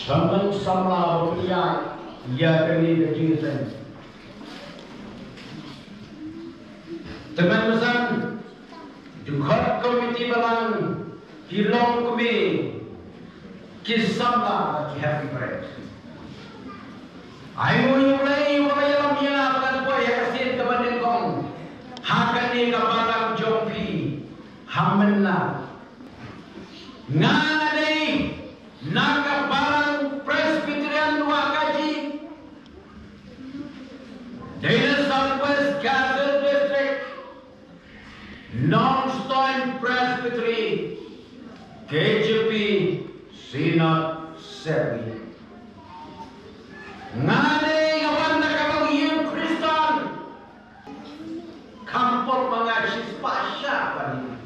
sama-sama berlian ya kini kejisan. Teman-teman, juga komiti balang hilong kami kisah happy bread. Ayo mulai dalam ya pada boy hasil teman kong hakan ni kabarang jompi hamena nganade naga barang Presbyterian Wakaji Dana Southwest Gaza District Non-Stein Presbytery KJP Synod Sepi ngane ngawan na kabang iyong Kristan kampot mga sispasya pa niya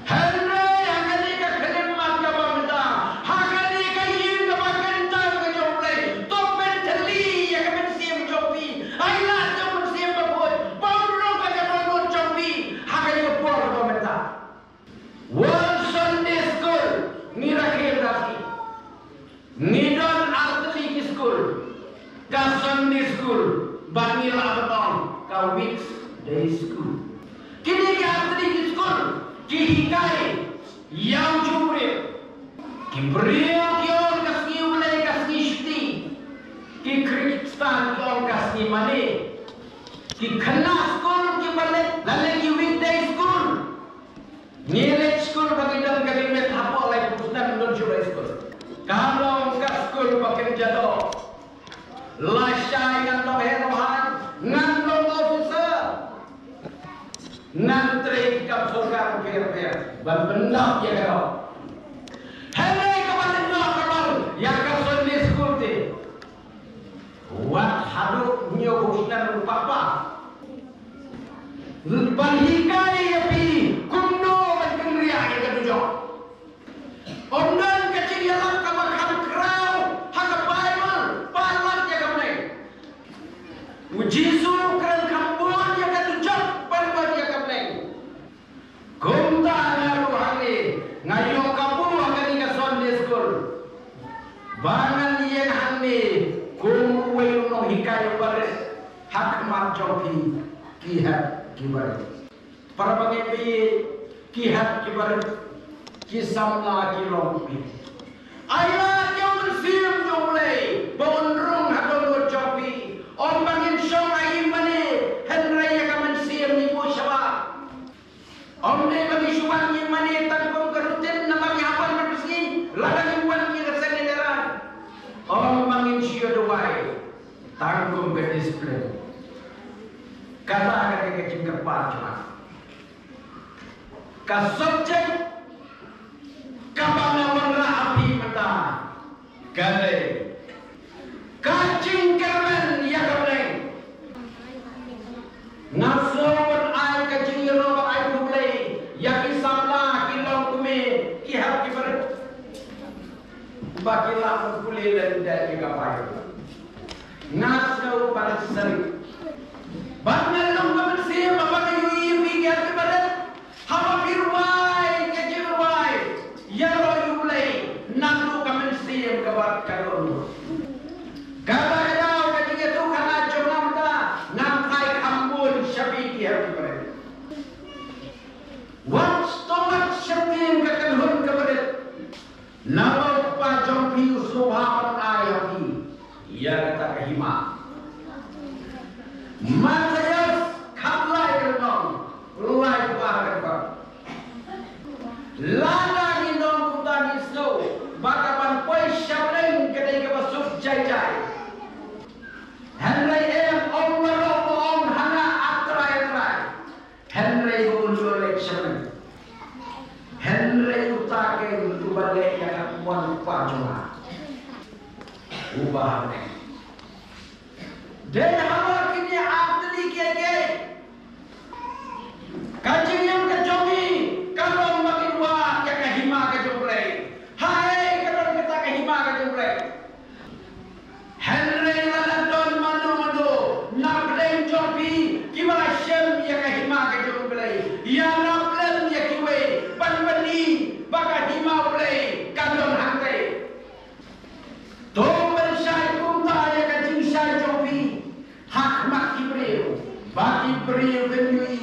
Henry hagani ka kalimat ka pamita hagani ka iyong kapagkanta ka joplay mentally ya ka mansiyam jopi ay lahat ka mansiyam mabuhay paulong ka ka mabuhay jopi hagani ka po ka pamita World Sunday School nirakir dati Nidon Artillery School, ka Sunday School, Banila Batong, ka Weekday School. Kini ka Artillery School, kihikay, yang jumrip, kibriyo kiyon kasni ulay kasni shti, ki Krikstan kiyon kasni mali, ki Khana School kibalik, lalagi Weekday School, Nilet School bagidang kabinet hapo alay pustan non July School. Kalau enggak school bekerja do, lasai ngantong herohan, ngantong officer, ngantri kap surga per, ban benar ya kau. Hele kapan itu kapan? Yang kau Sunday school ti, wat haduk nyobuskan papa, banhikai api, kundo berkendria yang ketujuh. Ondan kecil yang kamakam kerau, hak Bible, palat ya kamne. Ujisu keren kampung ya ketujuh, palat ya kamne. Kumta ngaru hari, ngayo kampung akan ika Sunday school. Bangan yang hani, kumwe no hikai baris, hak marjopi, kihat kibaris. Para pengepi kihat kibaris. Kisamla kilompi. Ayat yang bersiap jumlai, bondrong hadol jopi. Om bangin syong ayim mani, henry ya kaman siam ni po syaba. Om ne bagi syuan ni mani tangkong kerutin na bagi hapan bersih, ladang iwan ni rasa negeran. Om bangin syio doai, tangkong ke disiplin. Kata ke kecing kepat cuma. Ka subjek kabang api mata kale kacing kermen ya kabeng nason ay kacing yero ay bublay ya kisabla kilong kume kihap kifer bakila kulay dan dari kapay naso para sari bangal long kamersi mabagayo ibi ya kibaret haba firway kajirway Yaro yulay nalu kamen siyem kabat kalon. Kata daw katiga tu kana jomamta namkai kambun syabi kiha kibaret. Wat stomat syabim kakalhun kabaret. Nawa pa jompi usubhapan ayapi. Ia kata kahima. Matayas kablay kalong. Lulay kubahakan. Lada bakapan poi syabling kedai ke basuk jai-jai Henry om merok om hana atrai Henry undur syabling Henry utake untuk balik yang kamuan pajuma ubah dan hama kini abdi keke kacing yang kejomi kalau makin wah yang kahima kejumlai Hai kalau kita kahima kejumlai Henry laladon madu nablem jopi kibala syem yang kahima kejumlai ya nablem ya kiwe ban bani baka hima ulai kadon hantai beri venui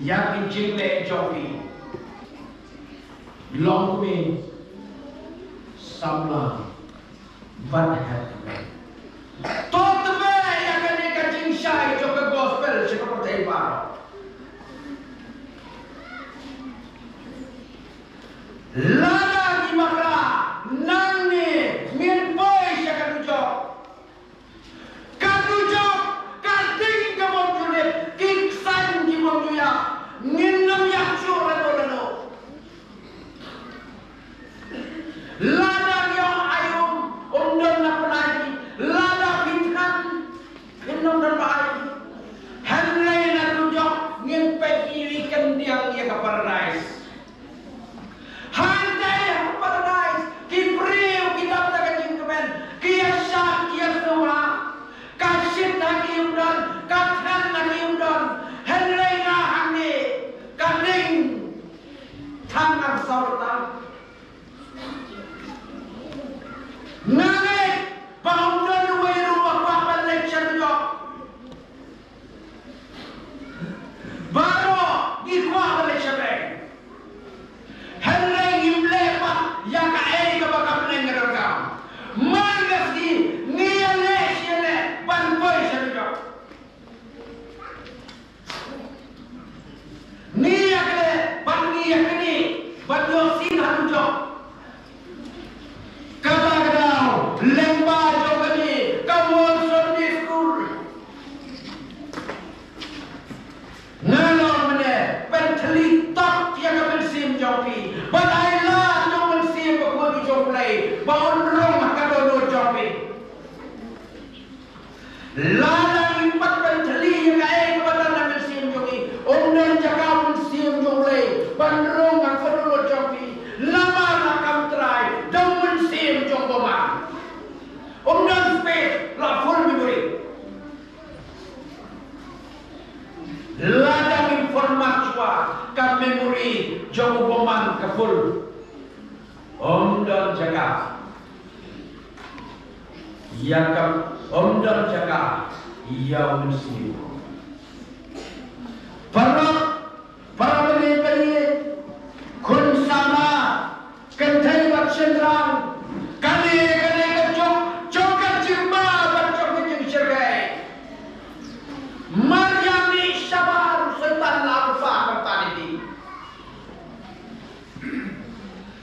yang cinta joki long me samla van hat tot me yang kene kacing syai joka gospel seperti apa lada di makra nangi min boy syakadujo kadujo kading kemojune kiksan di mojuya minum yang sura dolano lada yang ayum undon na penagi lada pintan minum dan baik henlay na dujo ngin peki kendiang ya ke paradise handai ya ke paradise kipriu kita kajing kemen kia syak kia semua kasih lagi undon kathan lagi undon henlay na hangi kading tangan sautan nangai paundon weru bakwa lecture jo baro ikwa lecture henlay imble pa ya ka ei ka bakam nengerga mangasi niale shele ban boy shelo ni yakle ban ni yakni ban yo sin hanjo kadang lemba jogani kawon Sunday school ngalor mene pentli tak yang bersim jopi badailah jong bersim ko di joplay baon rong kadono jopi ladang impat pentli yang ai kebadan bersim jopi onden jaga bersim joplay ban rong kadono jopi lama rakam try dong bersim jongoma onden space la full memory ladang informasi ka memori jong boman ka full omdon jaga ya ka omdon jaga ya mesti para beli kun sama kentai bat sendrang kali kejok jokat jimba bat jokat jing sergai Maryami sabar setan alfa bertani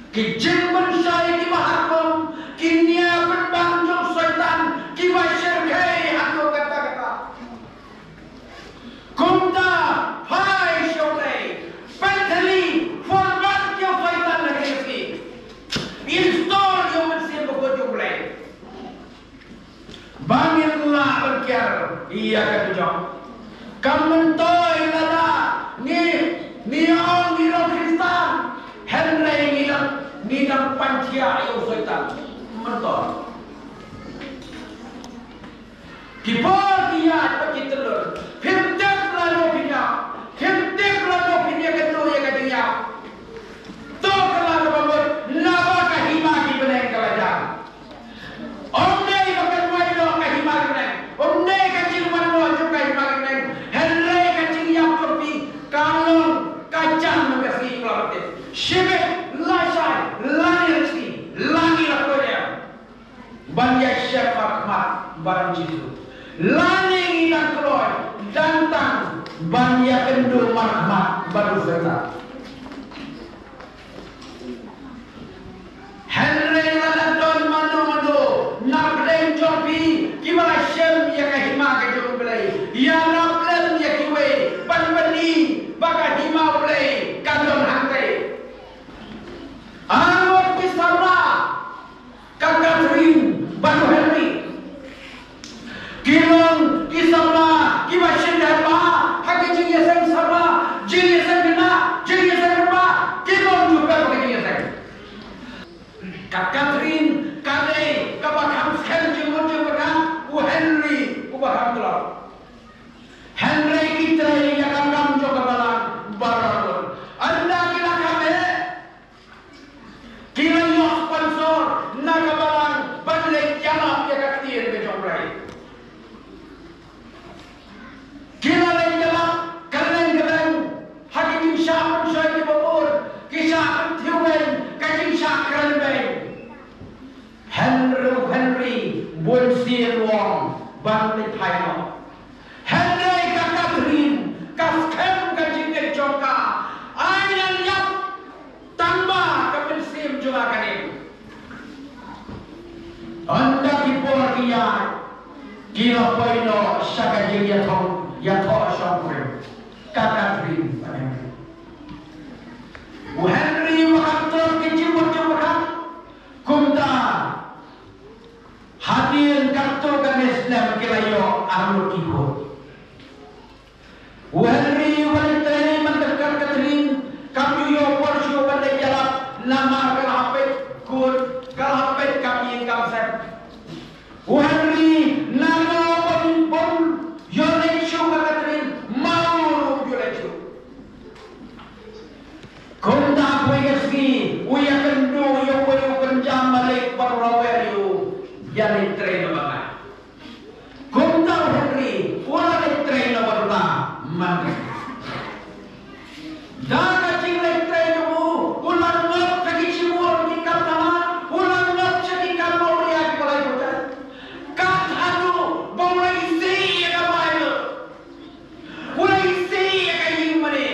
kijin bensai ki mahakom kinia berbanjung setan ki sergai aku kata-kata kumta hai shole pentali format yo setan lagi si install yo mesti begojo play banginlah berkiar iya kata kamentoi lada ni orang orang Kristen henlay ni dang pancia yo setan mentor kipor dia pakai telur himtek lalu punya kedua ya katanya to kalau bangun laba kahima di beleng kalajang omne bakal wailo kahima beleng omne kacil wano juga kahima beleng henlay kacil yang kopi kalong kacang mengasi kelabet shibe lasai lani lakoya banyak syafa mat barang jitu lani ina kloy dantang banyak kendu marmat baru zeta henlay laladon manu nablem jopi kibala shem ya kahima ke jo belai ya nablem ya kiwe panbani baka hima belai kadon hantai angot kisara kakatrin baru henry kilong kisara kibashin daba haki jing yasang sama jing yasang kena jing ban thai no Henry ka Catherine ka skem ka jingge joka ayan yap tamba ka pensim juga kani anda kipor kia kila poino saka jingge thong ya tho shongre ka Catherine Henry waktu kecil macam kumta hadir kartu kan Islam kelayo arlo kiko Henry walite mendekat Catherine kami yo porsio balik jalan lama kalapet kur kalapet kami kamsep Henry nano pun yo lechu Catherine mau yo lechu Kumta kuigaski uya kendo yo koyo kenjam balik parlaweriu yani train banga Kumta Henry wala le train barla man daga cingle train mu ulan ngop kaki cimur di katama ulan ngop cedi kamor ya kolai kota kat anu boleh isi ya mayo boleh isi ya kayin mane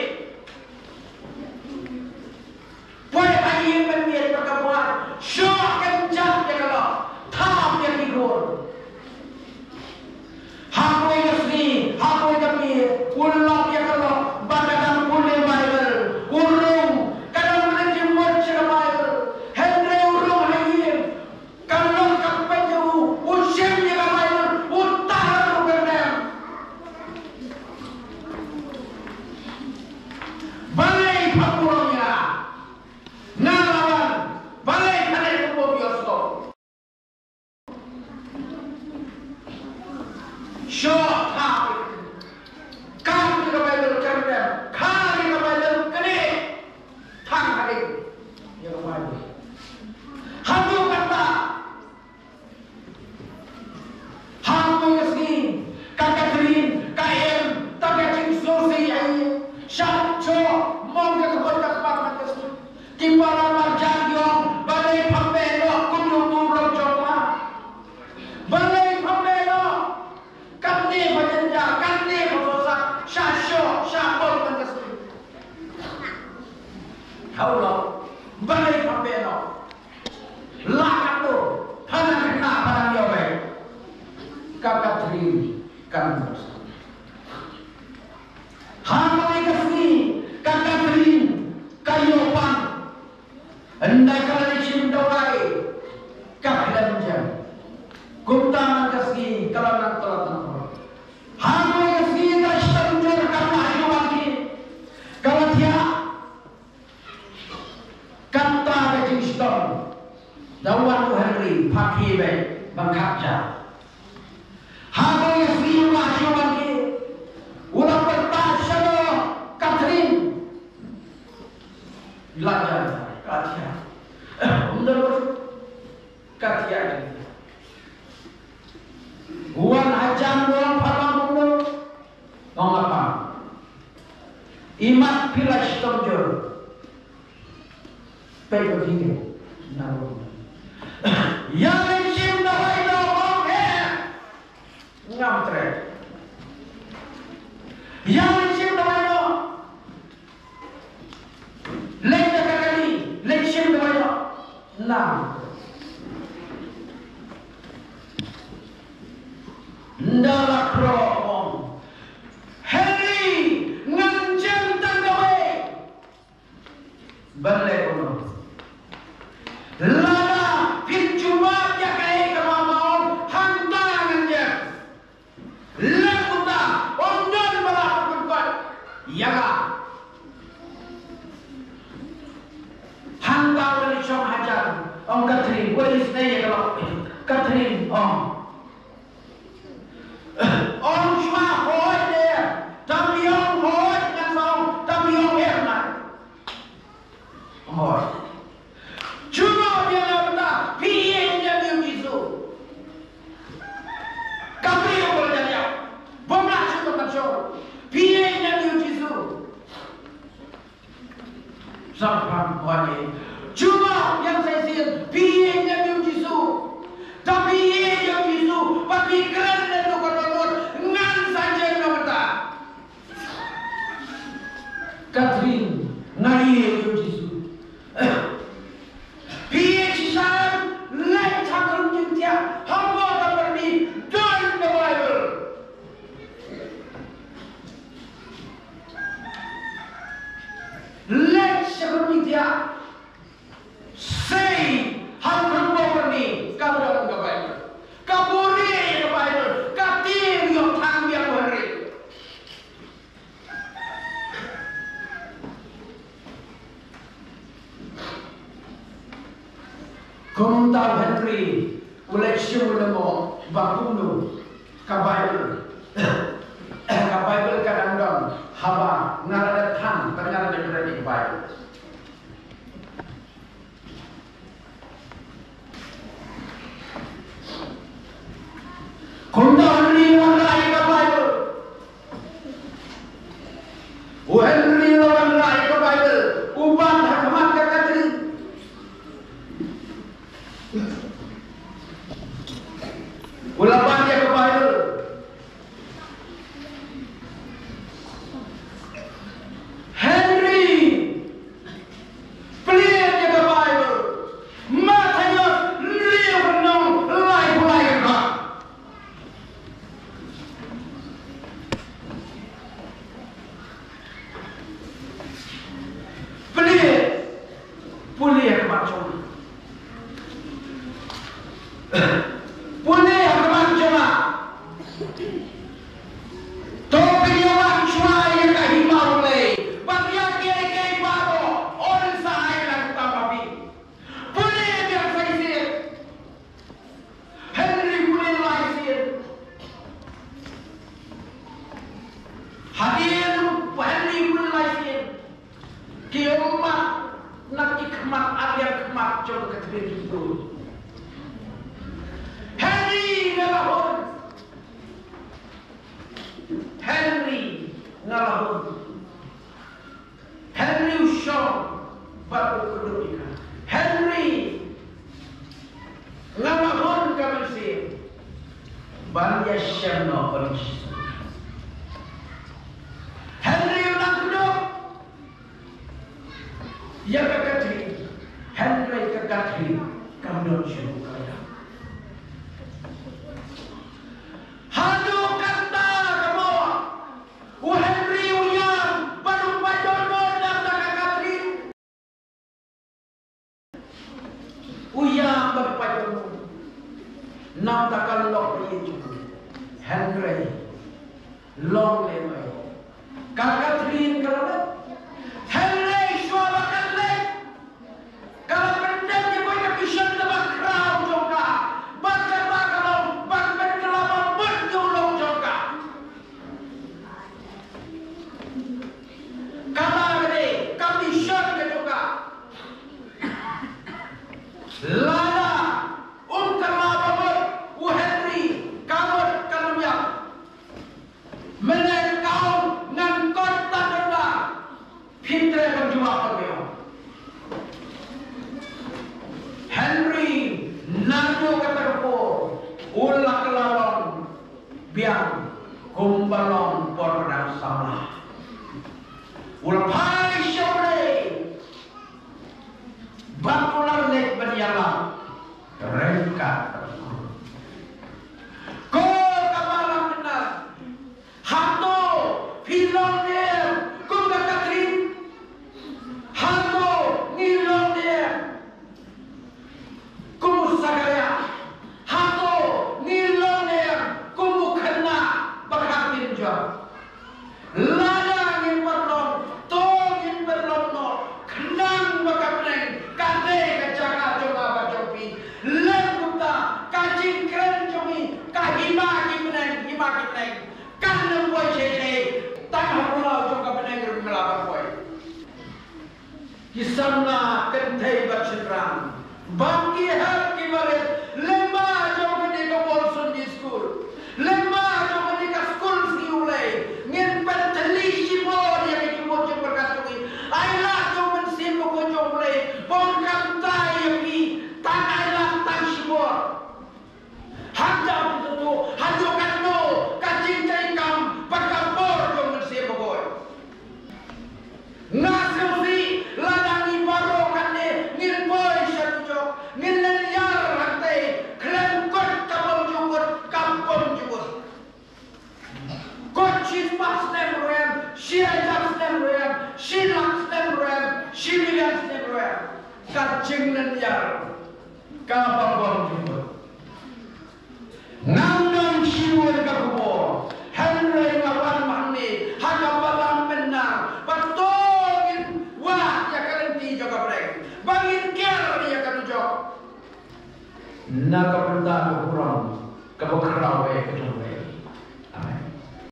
Poi ayam bermiat berkabuan, syok kencang dia kalau tham dia tidur. Hakoi kesni, hakoi kami, ulang dia kalau badadan pulih Bible, urung kadang lagi muat cerita Bible, Henry urung ayam, kalau sampai jauh, usim dia Bible, utah rukadam. Balai pakurangnya. Nalawan balai kalian kumpul bioskop Syok tapi kami kepada kerja kami kepada kene tang hari yang mana hantu kata hantu kesini kakak Catherine KM tak cing sosi aye syakco mongga kepada kepada kesini di para marjan yong balai pambelo kudu turun joma balai pambelo kanne bajanja kanne bosa syasyo syapol pengesri haulo balai pambelo lakato hana kena barang yobe kakak Catherine kan bosa hana ikasni kakak Catherine kayopan Anda kalau dicium doai kahlan jam kumta mangkasi kalau nak tolak hamu kasi kastamjur karena ayuanki kalau dia kata kecing stom dawan Henry pakai be bangkapja hamu kasi ayuanki ulah bertasya Catherine belajar Katia, menurut Katia ini, Wan ajan doang pada mundur, ngomong apa? Imat pilas tomjur, pego tinggi, naruh. Yang mencium dah itu orang ngamtre. Yang mencium dah itu, lenda kali. Lection banyak, enam. Ndalak romong, Henry ngancam tanggawe, balai uno. Lada pinjuma dia kaya kemamau hantar ngancam. Lakuta ondan melakukan kuat, ya. Hantar dari Syam Hajar, Catherine, boleh istilahnya kalau Catherine, Shua hoi dia, tapi yang hoi yang mau, tapi yang herman, hoi. Cuma dia nak piennya dia bisu, kami yang boleh jadi, bomlah cuma macam, piennya dia bisu. Sampai wani. Cuma yang saya lihat, piennya dia Yesus. Tapi Yesus, tapi keren itu Catherine ngai yo Jesu PhD let takun jintia hambo kabarni join the Bible let takun jintia say hambo kabarni kabar the Bible kaburi the Bible katir yo thang yang hari Kumta Henry election mo bakuno ka Bible ka Bible kadang-kadang haba ngarada than pangarada berani Bible Kumta Henry wanai ka Bible Henry wanai ka Bible uban hakamat ka Catherine Ulapan dia ke Bible Henry Pelir dia ke Bible Matanya Liu Nong Lai Pulai Kak Pelir Pelir macam Boleh apa macam Topi orang cuma yang kahimau boleh Bagian kiri baru orang sahaya nak tampapi Boleh biar saya sihir Henry boleh lagi sihir Hadir Henry boleh lagi sihir Kiamat nak ikhmat agar kemat coba ketika itu Henry ngalahun Henry Shaw baru kedua Henry ngalahun kami sih Banyak syamna pergi Henry ulang kedua ya kakak Henry kakak kami syukur Hadu kata kamu, Henry Uyam baru pajono dan Catherine. Uyam baru pajono, nam takkan lok itu. Henry long lemai. Catherine kalau Henry suara kan kalau pendek dia boleh kisah dalam crowd juga. Baca kalau kami syar ke juga lada untama babur Henry kamut kalumya menek kau ngan kota denda pintre berjuang kami Henry nado kataku ulah kelawang biang kumbalong pordang salah Ulpai syore Bakular lek berjalan Rengkat Kau kamalam benar Hantu Hilong dia Kau gak Catherine Hantu Ngilong dia Kau sagaya Hantu Ngilong dia Kau kena Berhatin jauh Lada ingin berlong Tong ingin berlong Kenang bakapneng Kade kecaka coba bacopi Lem gupta Kacing keren comi Kahima kimeneng Hima kimeneng Kanem boy cece Tangha pulau coba peneng Melabar boy Kisamna kentai bercenderang Bangki hak kibaret Lemah coba di Bolson di school Lemah coba di school si ulai Ngin penteli sibor yang ikut coba berkatui Ailah coba mensimpo coba ulai Bongkam tai yang di Tanailah tang sibor Handa betul Hando kano Kacing caikam Pagkabor coba mensimpo koi Similar gue, kacing dan jar, kapal jumpa. Nandang siwal kakubo, Henry ngawan mani, hakabalang menang, patungin wah ya kalian tiga kabrek, bangin ker ya kan jok. Nakapenta kurang, kabakrawe kejumpa.